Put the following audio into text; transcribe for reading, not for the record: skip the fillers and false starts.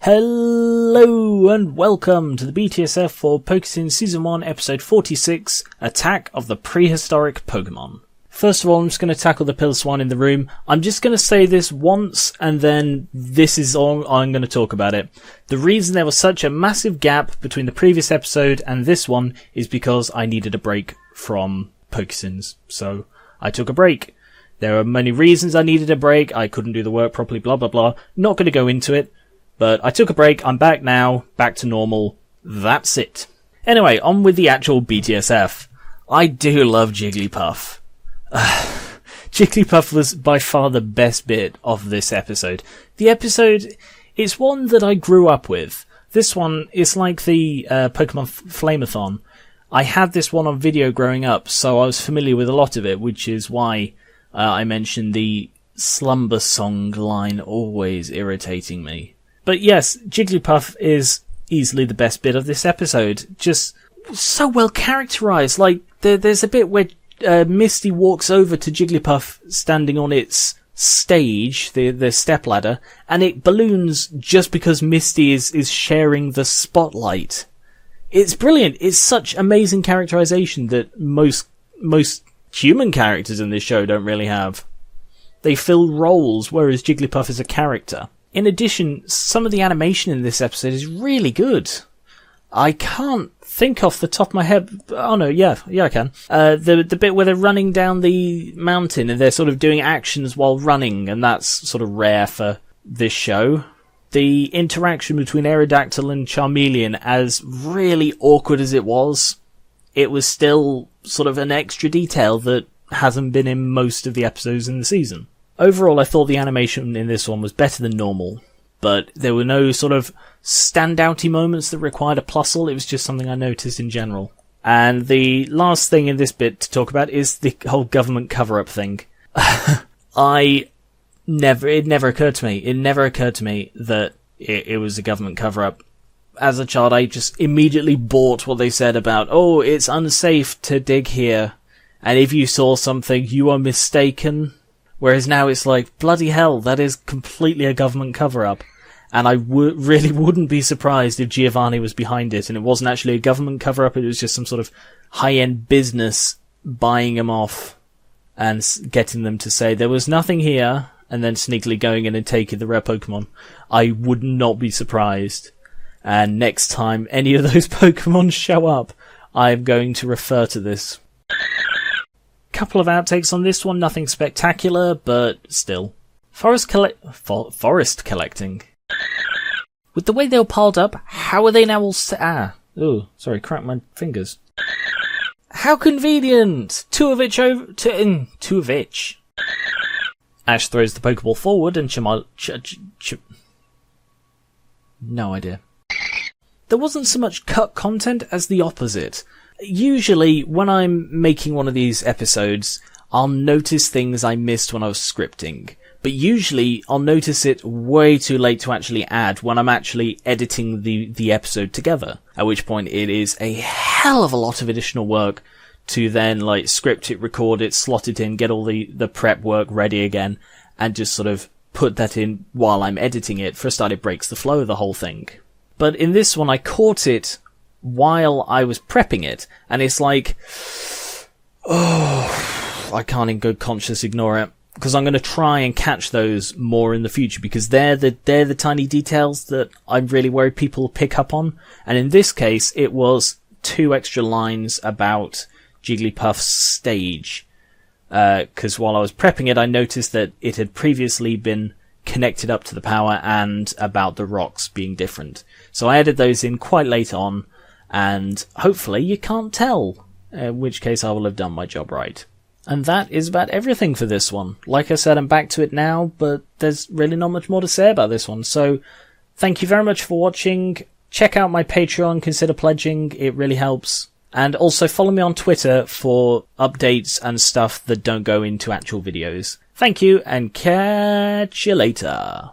Hello and welcome to the BTSF for PokéSins Season 1 Episode 46, Attack of the Prehistoric Pokemon. First of all, I'm just going to tackle the Pilswan in the room. I'm just going to say this once and then this is all I'm going to talk about it. The reason there was such a massive gap between the previous episode and this one is because I needed a break from PokéSins. So I took a break. There are many reasons I needed a break. I couldn't do the work properly, blah blah blah. Not going to go into it. But I took a break, I'm back now, back to normal, that's it. Anyway, on with the actual BTSF. I do love Jigglypuff. Jigglypuff was by far the best bit of this episode. The episode, it's one that I grew up with. This one is like the Pokemon Flame-a-thon. I had this one on video growing up, so I was familiar with a lot of it, which is why I mentioned the slumber song line always irritating me. But yes, Jigglypuff is easily the best bit of this episode. Just so well characterized. Like, there's a bit where Misty walks over to Jigglypuff standing on its stage, the stepladder, and it balloons just because Misty is sharing the spotlight. It's brilliant. It's such amazing characterization that most human characters in this show don't really have. They fill roles, whereas Jigglypuff is a character. In addition, some of the animation in this episode is really good. I can't think off the top of my head. Oh no, yeah, I can. The bit where they're running down the mountain and they're sort of doing actions while running, and that's sort of rare for this show. The interaction between Aerodactyl and Charmeleon, as really awkward as it was still sort of an extra detail that hasn't been in most of the episodes in the season. Overall, I thought the animation in this one was better than normal, but there were no sort of standouty moments that required a plusle. It was just something I noticed in general. And the last thing in this bit to talk about is the whole government cover-up thing. It never occurred to me. It never occurred to me that it was a government cover-up. As a child, I just immediately bought what they said about, oh, it's unsafe to dig here, and if you saw something, you are mistaken. Whereas now it's like, bloody hell, that is completely a government cover-up. And I really wouldn't be surprised if Giovanni was behind it, and it wasn't actually a government cover-up, it was just some sort of high-end business buying them off and getting them to say, there was nothing here, and then sneakily going in and taking the rare Pokemon. I would not be surprised. And next time any of those Pokemon show up, I'm going to refer to this. Couple of outtakes on this one, nothing spectacular, but still. Forest collecting. With the way they were piled up, how are they now all cracked my fingers. How convenient! Two of each. Ash throws the Pokeball forward and no idea. There wasn't so much cut content as the opposite. Usually, when I'm making one of these episodes, I'll notice things I missed when I was scripting. But usually, I'll notice it way too late to actually add when I'm actually editing the episode together. At which point, it is a hell of a lot of additional work to then, script it, record it, slot it in, get all the prep work ready again, and just sort of put that in while I'm editing it. For a start, it breaks the flow of the whole thing. But in this one, I caught it while I was prepping it, and it's like, I can't in good conscience ignore it, because I'm going to try and catch those more in the future, because they're the tiny details that I'm really worried people will pick up on. And in this case, it was 2 extra lines about Jigglypuff's stage, because while I was prepping it, I noticed that it had previously been connected up to the power, and about the rocks being different. So I added those in quite late on, and hopefully you can't tell, in which case I will have done my job right. And that is about everything for this one. Like I said, I'm back to it now, but there's really not much more to say about this one. So thank you very much for watching. Check out my Patreon, consider pledging, it really helps. And also follow me on Twitter for updates and stuff that don't go into actual videos. Thank you, and catch you later.